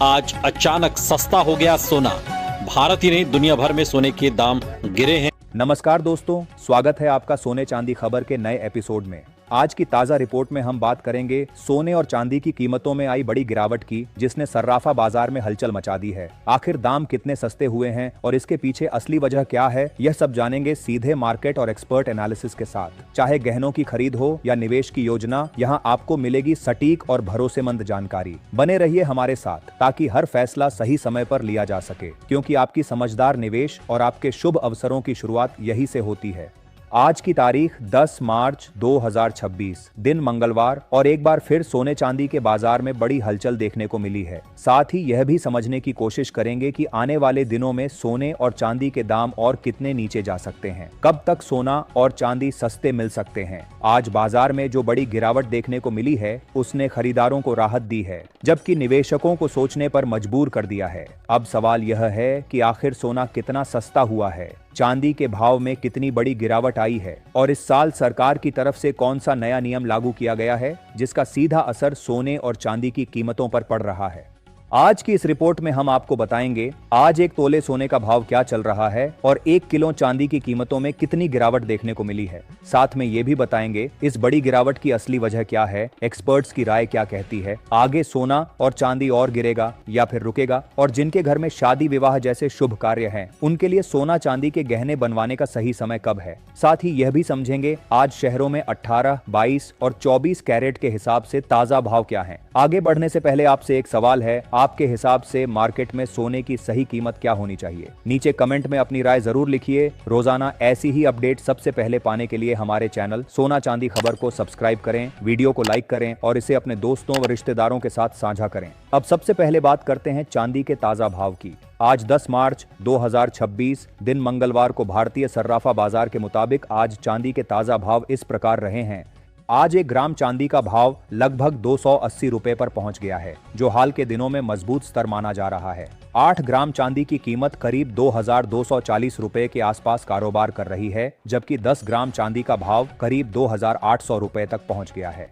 आज अचानक सस्ता हो गया सोना। भारत ही नहीं दुनिया भर में सोने के दाम गिरे हैं। नमस्कार दोस्तों, स्वागत है आपका सोने चांदी खबर के नए एपिसोड में। आज की ताजा रिपोर्ट में हम बात करेंगे सोने और चांदी की कीमतों में आई बड़ी गिरावट की, जिसने सर्राफा बाजार में हलचल मचा दी है। आखिर दाम कितने सस्ते हुए हैं और इसके पीछे असली वजह क्या है, यह सब जानेंगे सीधे मार्केट और एक्सपर्ट एनालिसिस के साथ। चाहे गहनों की खरीद हो या निवेश की योजना, यहाँ आपको मिलेगी सटीक और भरोसेमंद जानकारी। बने रहिए हमारे साथ ताकि हर फैसला सही समय पर लिया जा सके, क्योंकि आपकी समझदार निवेश और आपके शुभ अवसरों की शुरुआत यही से होती है। आज की तारीख 10 मार्च 2026, दिन मंगलवार, और एक बार फिर सोने चांदी के बाजार में बड़ी हलचल देखने को मिली है। साथ ही यह भी समझने की कोशिश करेंगे कि आने वाले दिनों में सोने और चांदी के दाम और कितने नीचे जा सकते हैं, कब तक सोना और चांदी सस्ते मिल सकते हैं। आज बाजार में जो बड़ी गिरावट देखने को मिली है, उसने खरीदारों को राहत दी है, जबकि निवेशकों को सोचने पर मजबूर कर दिया है। अब सवाल यह है कि आखिर सोना कितना सस्ता हुआ है, चांदी के भाव में कितनी बड़ी गिरावट आई है, और इस साल सरकार की तरफ से कौन सा नया नियम लागू किया गया है जिसका सीधा असर सोने और चांदी की कीमतों पर पड़ रहा है। आज की इस रिपोर्ट में हम आपको बताएंगे आज एक तोले सोने का भाव क्या चल रहा है और 1 किलो चांदी की कीमतों में कितनी गिरावट देखने को मिली है। साथ में ये भी बताएंगे इस बड़ी गिरावट की असली वजह क्या है, एक्सपर्ट्स की राय क्या कहती है, आगे सोना और चांदी और गिरेगा या फिर रुकेगा, और जिनके घर में शादी विवाह जैसे शुभ कार्य हैं, उनके लिए सोना चांदी के गहने बनवाने का सही समय कब है। साथ ही यह भी समझेंगे आज शहरों में 18, 22 और 24 कैरेट के हिसाब से ताजा भाव क्या है। आगे बढ़ने से पहले आपसे एक सवाल है, आपके हिसाब से मार्केट में सोने की सही कीमत क्या होनी चाहिए? नीचे कमेंट में अपनी राय जरूर लिखिए। रोजाना ऐसी ही अपडेट सबसे पहले पाने के लिए हमारे चैनल सोना चांदी खबर को सब्सक्राइब करें, वीडियो को लाइक करें और इसे अपने दोस्तों व रिश्तेदारों के साथ साझा करें। अब सबसे पहले बात करते हैं चांदी के ताजा भाव की। आज 10 मार्च 2026, दिन मंगलवार को भारतीय सर्राफा बाजार के मुताबिक आज चांदी के ताजा भाव इस प्रकार रहे हैं। आज 1 ग्राम चांदी का भाव लगभग 280 रुपए पर पहुंच गया है, जो हाल के दिनों में मजबूत स्तर माना जा रहा है। 8 ग्राम चांदी की कीमत करीब 2240 रुपए के आसपास कारोबार कर रही है, जबकि 10 ग्राम चांदी का भाव करीब 2800 रुपए तक पहुंच गया है।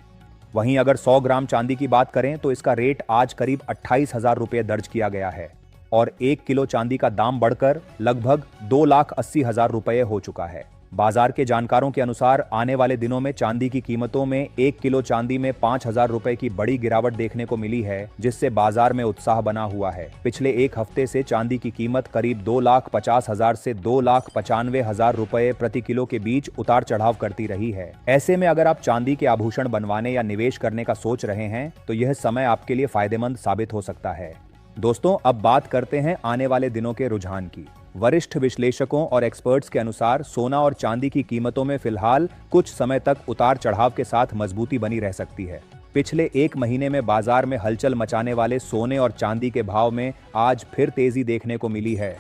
वहीं अगर 100 ग्राम चांदी की बात करें तो इसका रेट आज करीब 28,000 रुपए दर्ज किया गया है और 1 किलो चांदी का दाम बढ़कर लगभग 2,80,000 रुपए हो चुका है। बाजार के जानकारों के अनुसार आने वाले दिनों में चांदी की कीमतों में 1 किलो चांदी में 5,000 रुपए की बड़ी गिरावट देखने को मिली है, जिससे बाजार में उत्साह बना हुआ है। पिछले एक हफ्ते से चांदी की कीमत करीब 2,50,000 से 2,95,000 रुपए प्रति किलो के बीच उतार चढ़ाव करती रही है। ऐसे में अगर आप चांदी के आभूषण बनवाने या निवेश करने का सोच रहे हैं तो यह समय आपके लिए फायदेमंद साबित हो सकता है। दोस्तों, अब बात करते हैं आने वाले दिनों के रुझान की। वरिष्ठ विश्लेषकों और एक्सपर्ट्स के अनुसार सोना और चांदी की कीमतों में फिलहाल कुछ समय तक उतार चढ़ाव के साथ मजबूती बनी रह सकती है। पिछले एक महीने में बाजार में हलचल मचाने वाले सोने और चांदी के भाव में आज फिर तेजी देखने को मिली है।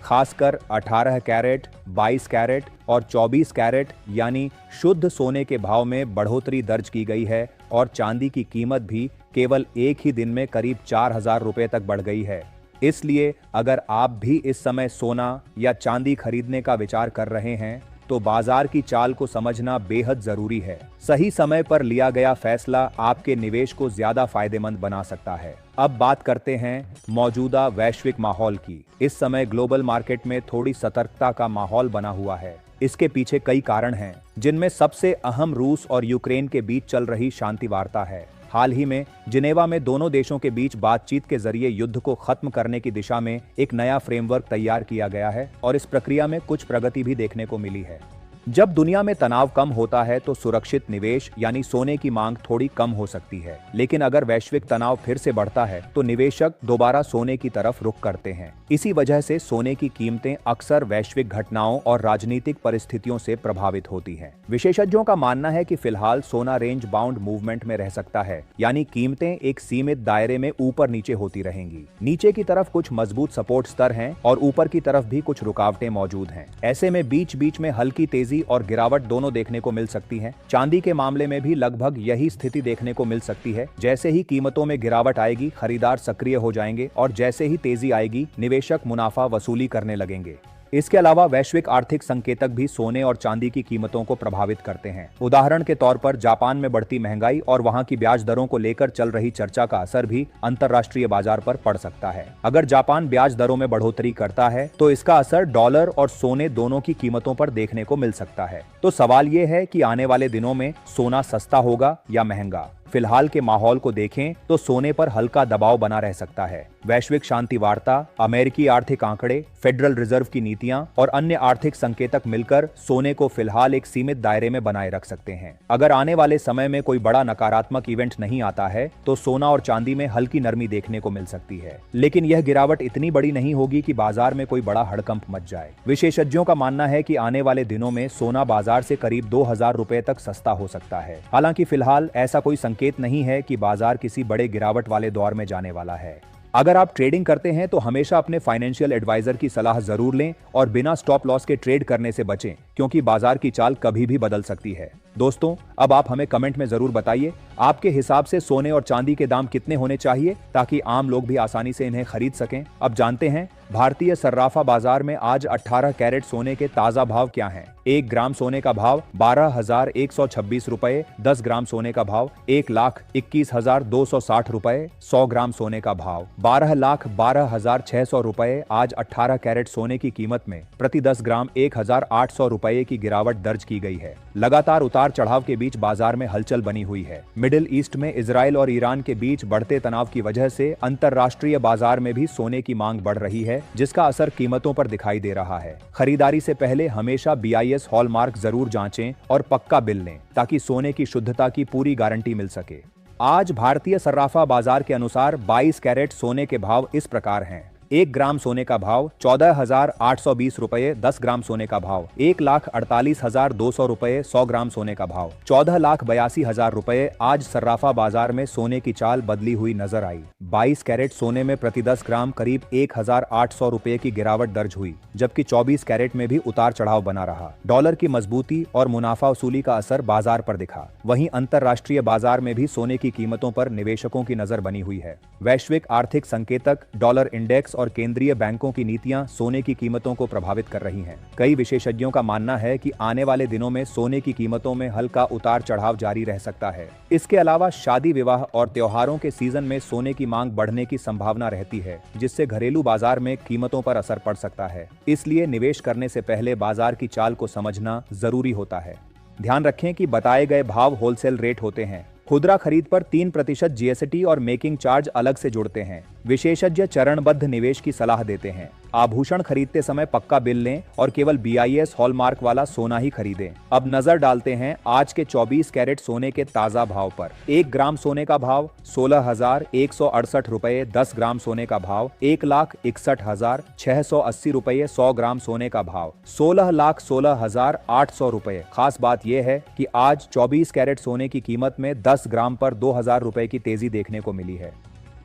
खासकर 18 कैरेट, 22 कैरेट और 24 कैरेट यानी शुद्ध सोने के भाव में बढ़ोतरी दर्ज की गई है और चांदी की कीमत भी केवल एक ही दिन में करीब 4,000 रुपए तक बढ़ गई है। इसलिए अगर आप भी इस समय सोना या चांदी खरीदने का विचार कर रहे हैं तो बाजार की चाल को समझना बेहद जरूरी है। सही समय पर लिया गया फैसला आपके निवेश को ज्यादा फायदेमंद बना सकता है। अब बात करते हैं मौजूदा वैश्विक माहौल की। इस समय ग्लोबल मार्केट में थोड़ी सतर्कता का माहौल बना हुआ है। इसके पीछे कई कारण हैं, जिनमें सबसे अहम रूस और यूक्रेन के बीच चल रही शांति वार्ता है। हाल ही में जिनेवा में दोनों देशों के बीच बातचीत के जरिए युद्ध को खत्म करने की दिशा में एक नया फ्रेमवर्क तैयार किया गया है और इस प्रक्रिया में कुछ प्रगति भी देखने को मिली है। जब दुनिया में तनाव कम होता है तो सुरक्षित निवेश यानी सोने की मांग थोड़ी कम हो सकती है, लेकिन अगर वैश्विक तनाव फिर से बढ़ता है तो निवेशक दोबारा सोने की तरफ रुख करते हैं। इसी वजह से सोने की कीमतें अक्सर वैश्विक घटनाओं और राजनीतिक परिस्थितियों से प्रभावित होती हैं। विशेषज्ञों का मानना है कि फिलहाल सोना रेंज बाउंड मूवमेंट में रह सकता है, यानी कीमतें एक सीमित दायरे में ऊपर नीचे होती रहेंगी। नीचे की तरफ कुछ मजबूत सपोर्ट स्तर हैं और ऊपर की तरफ भी कुछ रुकावटें मौजूद हैं। ऐसे में बीच बीच में हल्की तेजी और गिरावट दोनों देखने को मिल सकती है। चांदी के मामले में भी लगभग यही स्थिति देखने को मिल सकती है। जैसे ही कीमतों में गिरावट आएगी, खरीदार सक्रिय हो जाएंगे और जैसे ही तेजी आएगी, निवेशक मुनाफा वसूली करने लगेंगे। इसके अलावा वैश्विक आर्थिक संकेतक भी सोने और चांदी की कीमतों को प्रभावित करते हैं। उदाहरण के तौर पर जापान में बढ़ती महंगाई और वहां की ब्याज दरों को लेकर चल रही चर्चा का असर भी अंतर्राष्ट्रीय बाजार पर पड़ सकता है। अगर जापान ब्याज दरों में बढ़ोतरी करता है तो इसका असर डॉलर और सोने दोनों की कीमतों पर देखने को मिल सकता है। तो सवाल ये है कि आने वाले दिनों में सोना सस्ता होगा या महंगा। फिलहाल के माहौल को देखें तो सोने पर हल्का दबाव बना रह सकता है। वैश्विक शांति वार्ता, अमेरिकी आर्थिक आंकड़े, फेडरल रिजर्व की नीतियां और अन्य आर्थिक संकेतक मिलकर सोने को फिलहाल एक सीमित दायरे में बनाए रख सकते हैं। अगर आने वाले समय में कोई बड़ा नकारात्मक इवेंट नहीं आता है तो सोना और चांदी में हल्की नरमी देखने को मिल सकती है, लेकिन यह गिरावट इतनी बड़ी नहीं होगी कि बाजार में कोई बड़ा हड़कंप मच जाए। विशेषज्ञों का मानना है कि आने वाले दिनों में सोना बाजार से करीब 2000 रुपए तक सस्ता हो सकता है। हालांकि फिलहाल ऐसा कोई संकेत नहीं है कि बाजार किसी बड़े गिरावट वाले दौर में जाने वाला है। अगर आप ट्रेडिंग करते हैं तो हमेशा अपने फाइनेंशियल एडवाइजर की सलाह जरूर लें और बिना स्टॉप लॉस के ट्रेड करने से बचें, क्योंकि बाजार की चाल कभी भी बदल सकती है। दोस्तों, अब आप हमें कमेंट में जरूर बताइए आपके हिसाब से सोने और चांदी के दाम कितने होने चाहिए ताकि आम लोग भी आसानी से इन्हें खरीद सकें। अब जानते हैं भारतीय सर्राफा बाजार में आज 18 कैरेट सोने के ताजा भाव क्या हैं। 1 ग्राम सोने का भाव 12,126 रुपए, 10 ग्राम सोने का भाव 1,21,260 रुपए, 100 ग्राम सोने का भाव 12,12,600 रुपए। आज 18 कैरेट सोने की कीमत में प्रति 10 ग्राम 1,800 रुपए की गिरावट दर्ज की गई है। लगातार उतार चढ़ाव के बीच बाजार में हलचल बनी हुई है। मिडिल ईस्ट में इजराइल और ईरान के बीच बढ़ते तनाव की वजह से अंतरराष्ट्रीय बाजार में भी सोने की मांग बढ़ रही है, जिसका असर कीमतों पर दिखाई दे रहा है। खरीदारी से पहले हमेशा BIS हॉलमार्क जरूर जांचें और पक्का बिल लें ताकि सोने की शुद्धता की पूरी गारंटी मिल सके। आज भारतीय सर्राफा बाजार के अनुसार 22 कैरेट सोने के भाव इस प्रकार हैं। 1 ग्राम सोने का भाव 14,820 रुपए, 10 ग्राम सोने का भाव 1,48,200 रुपए, 100 ग्राम सोने का भाव 14,82,000 रुपए। आज सर्राफा बाजार में सोने की चाल बदली हुई नजर आई। 22 कैरेट सोने में प्रति 10 ग्राम करीब 1,800 रुपए की गिरावट दर्ज हुई, जबकि 24 कैरेट में भी उतार चढ़ाव बना रहा। डॉलर की मजबूती और मुनाफा वसूली का असर बाजार पर दिखा। वहीं अंतरराष्ट्रीय बाजार में भी सोने की कीमतों पर निवेशकों की नजर बनी हुई है। वैश्विक आर्थिक संकेतक, डॉलर इंडेक्स और केंद्रीय बैंकों की नीतियां सोने की कीमतों को प्रभावित कर रही हैं। कई विशेषज्ञों का मानना है कि आने वाले दिनों में सोने की कीमतों में हल्का उतार चढ़ाव जारी रह सकता है। इसके अलावा शादी विवाह और त्योहारों के सीजन में सोने की मांग बढ़ने की संभावना रहती है, जिससे घरेलू बाजार में कीमतों पर असर पड़ सकता है। इसलिए निवेश करने से पहले बाजार की चाल को समझना जरूरी होता है। ध्यान रखें कि बताए गए भाव होलसेल रेट होते हैं। खुदरा खरीद पर 3% GST और मेकिंग चार्ज अलग से जुड़ते हैं। विशेषज्ञ चरणबद्ध निवेश की सलाह देते हैं। आभूषण खरीदते समय पक्का बिल लें और केवल BIS हॉलमार्क वाला सोना ही खरीदें। अब नजर डालते हैं आज के 24 कैरेट सोने के ताजा भाव पर। 1 ग्राम सोने का भाव 16,168 रुपए, 10 ग्राम सोने का भाव 1,61,680 रुपए, 100 ग्राम सोने का भाव 16,16,800 रुपए। खास बात यह है कि आज 24 कैरेट सोने की कीमत में 10 ग्राम पर 2,000 रुपए की तेजी देखने को मिली है।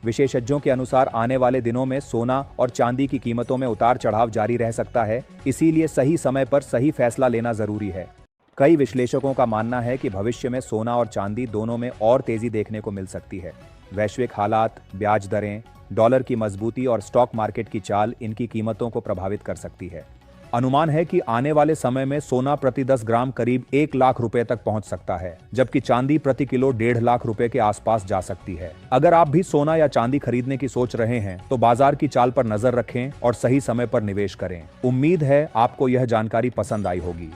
विशेषज्ञों के अनुसार आने वाले दिनों में सोना और चांदी की कीमतों में उतार चढ़ाव जारी रह सकता है, इसीलिए सही समय पर सही फैसला लेना जरूरी है। कई विश्लेषकों का मानना है कि भविष्य में सोना और चांदी दोनों में और तेजी देखने को मिल सकती है। वैश्विक हालात, ब्याज दरें, डॉलर की मजबूती और स्टॉक मार्केट की चाल इनकी कीमतों को प्रभावित कर सकती है। अनुमान है कि आने वाले समय में सोना प्रति 10 ग्राम करीब 1 लाख रुपए तक पहुंच सकता है, जबकि चांदी प्रति किलो 1.5 लाख रुपए के आसपास जा सकती है। अगर आप भी सोना या चांदी खरीदने की सोच रहे हैं तो बाजार की चाल पर नजर रखें और सही समय पर निवेश करें। उम्मीद है आपको यह जानकारी पसंद आई होगी।